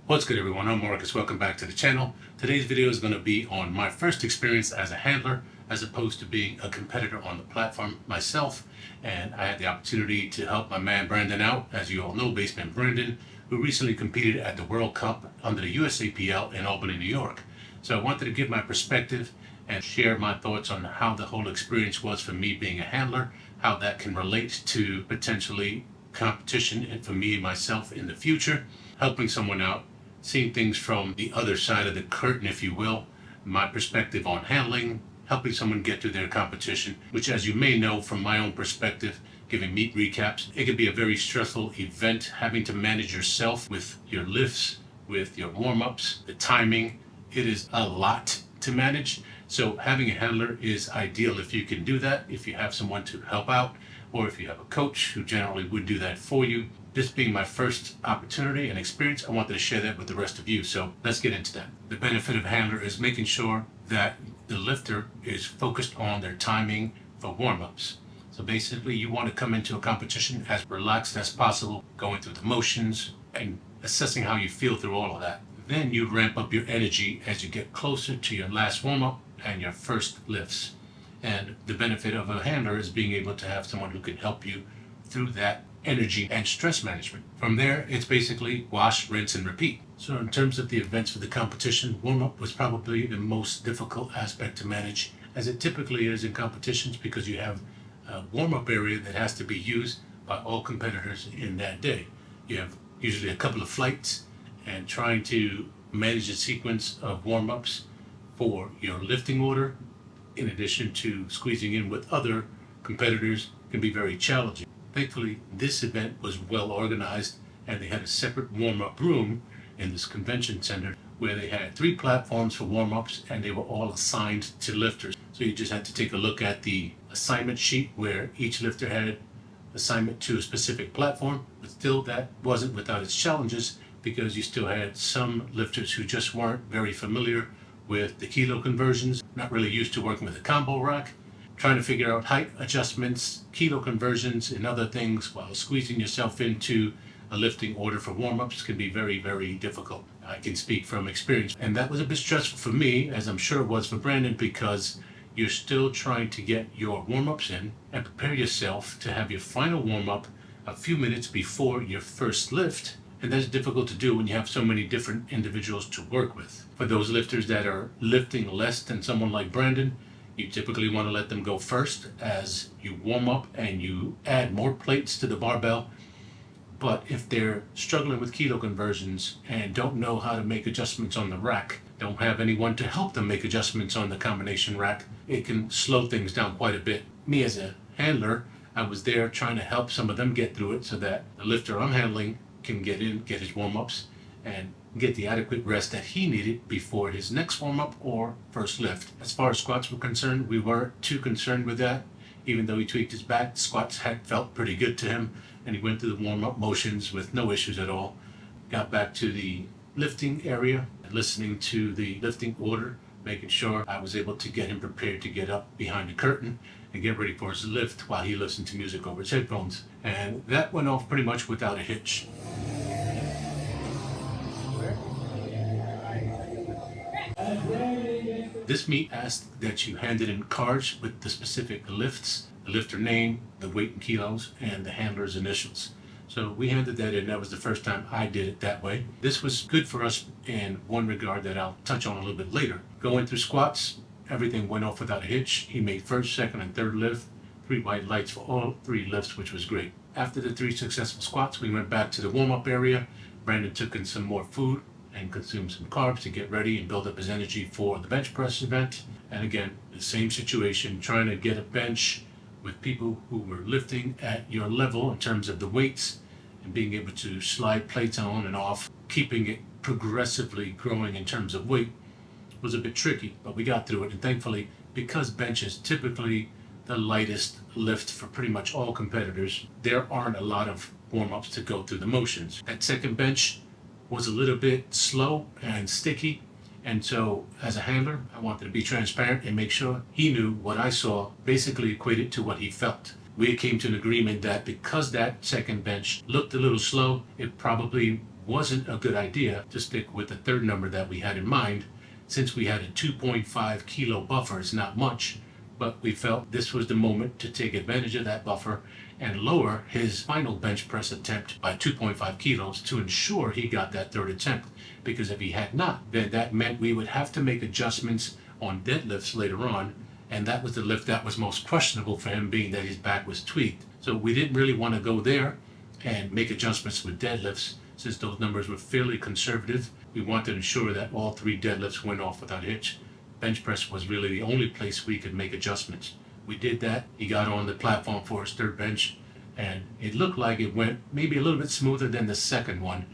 What's good, everyone? I'm Marcus. Welcome back to the channel. Today's video is going to be on my first experience as a handler as opposed to being a competitor on the platform myself. And I had the opportunity to help my man Brandon out, as you all know, Baseman Brandon, who recently competed at the World Cup under the USAPL in Albany, New York. So I wanted to give my perspective and share my thoughts on how the whole experience was for me being a handler, how that can relate to potentially competition and for me and myself in the future, helping someone out, seeing things from the other side of the curtain, if you will, my perspective on handling, helping someone get through their competition, which, as you may know from my own perspective, giving meet recaps, it can be a very stressful event, having to manage yourself with your lifts, with your warm-ups, the timing. It is a lot to manage. So having a handler is ideal if you can do that, if you have someone to help out, or if you have a coach who generally would do that for you. This being my first opportunity and experience, I wanted to share that with the rest of you. So let's get into that. The benefit of a handler is making sure that the lifter is focused on their timing for warm-ups. So basically, you want to come into a competition as relaxed as possible, going through the motions and assessing how you feel through all of that. Then you ramp up your energy as you get closer to your last warm-up and your first lifts. And the benefit of a handler is being able to have someone who can help you through that energy and stress management. From there, it's basically wash, rinse, and repeat. So in terms of the events for the competition, warm-up was probably the most difficult aspect to manage, as it typically is in competitions, because you have a warm-up area that has to be used by all competitors in that day. You have usually a couple of flights, and trying to manage a sequence of warm-ups for your lifting order, in addition to squeezing in with other competitors, can be very challenging. Thankfully, this event was well organized, and they had a separate warm-up room in this convention center where they had 3 platforms for warm-ups, and they were all assigned to lifters. So you just had to take a look at the assignment sheet where each lifter had assignment to a specific platform, but still that wasn't without its challenges, because you still had some lifters who just weren't very familiar with the kilo conversions, not really used to working with a combo rack, trying to figure out height adjustments, kilo conversions, and other things while squeezing yourself into a lifting order for warm-ups can be very, very difficult. I can speak from experience. And that was a bit stressful for me, as I'm sure it was for Brandon, because you're still trying to get your warm-ups in and prepare yourself to have your final warm-up a few minutes before your first lift. And that's difficult to do when you have so many different individuals to work with. For those lifters that are lifting less than someone like Brandon, you typically want to let them go first as you warm up and you add more plates to the barbell. But if they're struggling with kilo conversions and don't know how to make adjustments on the rack, don't have anyone to help them make adjustments on the combination rack, it can slow things down quite a bit. Me as a handler, I was there trying to help some of them get through it so that the lifter I'm handling can get in, get his warm-ups, and get the adequate rest that he needed before his next warm-up or first lift. As far as squats were concerned, we weren't too concerned with that. Even though he tweaked his back, squats had felt pretty good to him, and he went through the warm-up motions with no issues at all. Got back to the lifting area, listening to the lifting order, making sure I was able to get him prepared to get up behind the curtain and get ready for his lift while he listened to music over his headphones. And that went off pretty much without a hitch. This meet asked that you handed in cards with the specific lifts, the lifter name, the weight in kilos, and the handler's initials. So we handed that in. That was the first time I did it that way. This was good for us in one regard that I'll touch on a little bit later. Going through squats, everything went off without a hitch. He made first, second, and third lift, 3 white lights for all 3 lifts, which was great. After the 3 successful squats, we went back to the warm-up area. Brandon took in some more food and consume some carbs to get ready and build up his energy for the bench press event. And again, the same situation, trying to get a bench with people who were lifting at your level in terms of the weights and being able to slide plates on and off, keeping it progressively growing in terms of weight was a bit tricky, but we got through it. And thankfully, because bench is typically the lightest lift for pretty much all competitors, there aren't a lot of warm-ups to go through the motions. That second bench was a little bit slow and sticky, and so as a handler I wanted to be transparent and make sure he knew what I saw basically equated to what he felt. We came to an agreement that because that second bench looked a little slow, it probably wasn't a good idea to stick with the third number that we had in mind. Since we had a 2.5 kilo buffer, it's not much, but we felt this was the moment to take advantage of that buffer and lower his final bench press attempt by 2.5 kilos to ensure he got that third attempt. Because if he had not, then that meant we would have to make adjustments on deadlifts later on, and that was the lift that was most questionable for him, being that his back was tweaked. So we didn't really want to go there and make adjustments with deadlifts, since those numbers were fairly conservative. We wanted to ensure that all three deadlifts went off without a hitch. Bench press was really the only place we could make adjustments. We did that. He got on the platform for his third bench, and it looked like it went maybe a little bit smoother than the second one.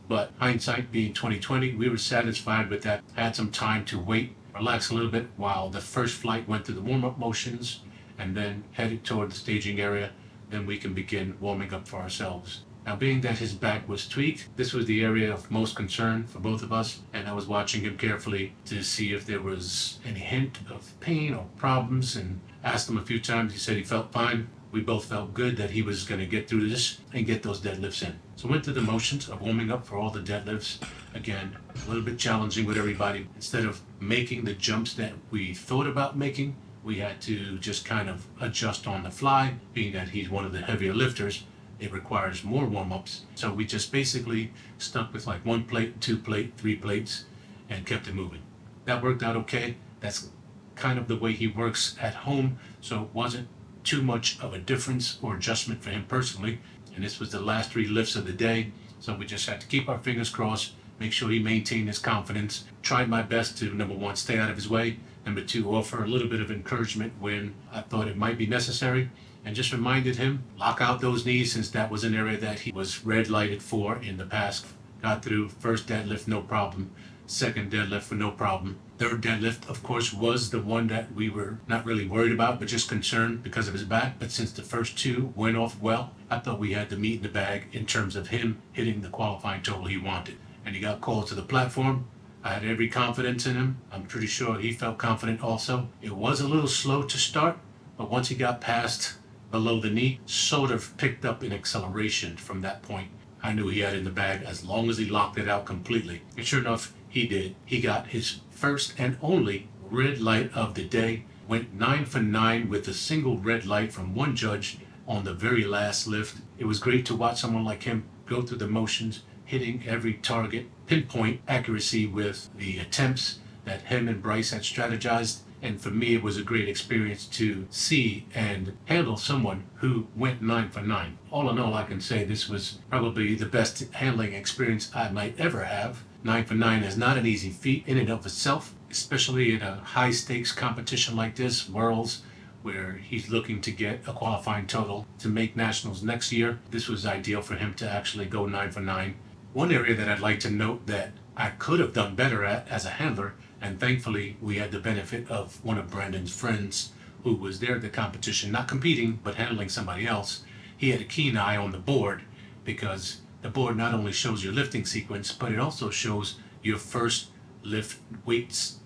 But hindsight being 2020, we were satisfied with that. Had some time to wait, relax a little bit while the first flight went through the warm-up motions, and then headed toward the staging area. Then we can begin warming up for ourselves. Now, being that his back was tweaked, this was the area of most concern for both of us, and I was watching him carefully to see if there was any hint of pain or problems, and asked him a few times. He said he felt fine. We both felt good that he was going to get through this and get those deadlifts in. So went through the motions of warming up for all the deadlifts. Again, a little bit challenging with everybody. Instead of making the jumps that we thought about making, we had to just kind of adjust on the fly. Being that he's one of the heavier lifters, it requires more warm-ups. So we just basically stuck with like 1 plate, 2 plate, 3 plates, and kept it moving. That worked out okay. That's kind of the way he works at home, so it wasn't too much of a difference or adjustment for him personally. And this was the last 3 lifts of the day, so we just had to keep our fingers crossed, make sure he maintained his confidence. Tried my best to, number 1, stay out of his way, number 2, offer a little bit of encouragement when I thought it might be necessary, and just reminded him, lock out those knees, since that was an area that he was red lighted for in the past. Got through first deadlift, no problem. Second deadlift, no problem. Third deadlift, of course, was the one that we were not really worried about, but just concerned because of his back. But since the first 2 went off well, I thought we had the meat in the bag in terms of him hitting the qualifying total he wanted. And he got called to the platform. I had every confidence in him. I'm pretty sure he felt confident also. It was a little slow to start, but once he got past below the knee, sort of picked up in acceleration from that point. I knew he had it in the bag as long as he locked it out completely. And sure enough, he did. He got his first and only red light of the day. Went 9 for 9 with a single red light from one judge on the very last lift. It was great to watch someone like him go through the motions, hitting every target, pinpoint accuracy with the attempts that him and Bryce had strategized. And for me, it was a great experience to see and handle someone who went 9 for 9. All in all, I can say this was probably the best handling experience I might ever have. 9 for 9 is not an easy feat in and of itself, especially in a high stakes competition like this, Worlds, where he's looking to get a qualifying total to make nationals next year. This was ideal for him to actually go 9 for 9. One area that I'd like to note that I could have done better at as a handler, and thankfully we had the benefit of one of Brandon's friends who was there at the competition, not competing, but handling somebody else. He had a keen eye on the board, because the board not only shows your lifting sequence, but it also shows your first lift weights.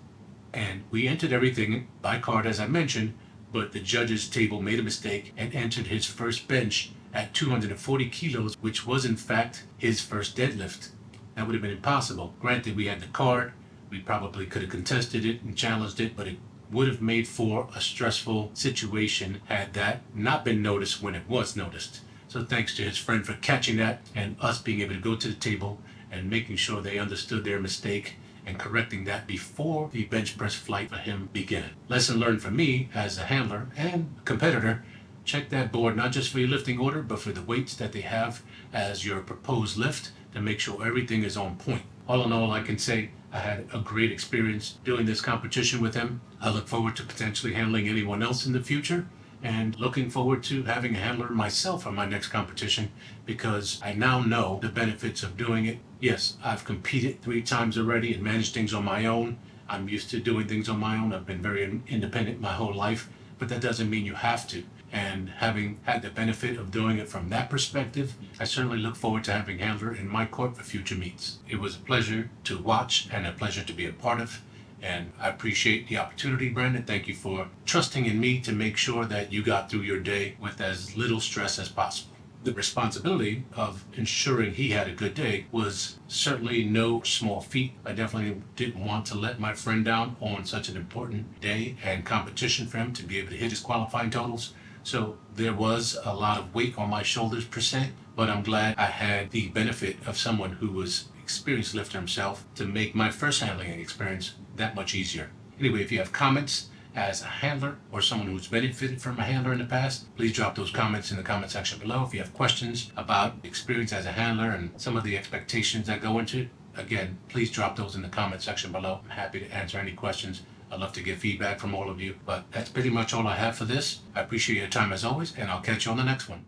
And we entered everything by card, as I mentioned, but the judges table made a mistake and entered his first bench at 240 kilos, which was in fact his first deadlift. That would have been impossible. Granted, we had the card. We probably could have contested it and challenged it, but it would have made for a stressful situation had that not been noticed when it was noticed. So thanks to his friend for catching that, and us being able to go to the table and making sure they understood their mistake and correcting that before the bench press flight for him began. Lesson learned for me as a handler and competitor: check that board not just for your lifting order, but for the weights that they have as your proposed lift to make sure everything is on point. All in all, I can say I had a great experience doing this competition with him. I look forward to potentially handling anyone else in the future, and looking forward to having a handler myself on my next competition, because I now know the benefits of doing it. Yes, I've competed 3 times already and managed things on my own. I'm used to doing things on my own. I've been very independent my whole life, but that doesn't mean you have to. And having had the benefit of doing it from that perspective, I certainly look forward to having Handler in my court for future meets. It was a pleasure to watch and a pleasure to be a part of, and I appreciate the opportunity, Brandon. Thank you for trusting in me to make sure that you got through your day with as little stress as possible. the responsibility of ensuring he had a good day was certainly no small feat. I definitely didn't want to let my friend down on such an important day and competition for him to be able to hit his qualifying totals. So there was a lot of weight on my shoulders per se, but I'm glad I had the benefit of someone who was experienced lifter himself to make my first handling experience that much easier. Anyway, if you have comments as a handler or someone who's benefited from a handler in the past, please drop those comments in the comment section below. If you have questions about experience as a handler and some of the expectations that go into it, again, please drop those in the comment section below. I'm happy to answer any questions. I'd love to get feedback from all of you, but that's pretty much all I have for this. I appreciate your time as always, and I'll catch you on the next one.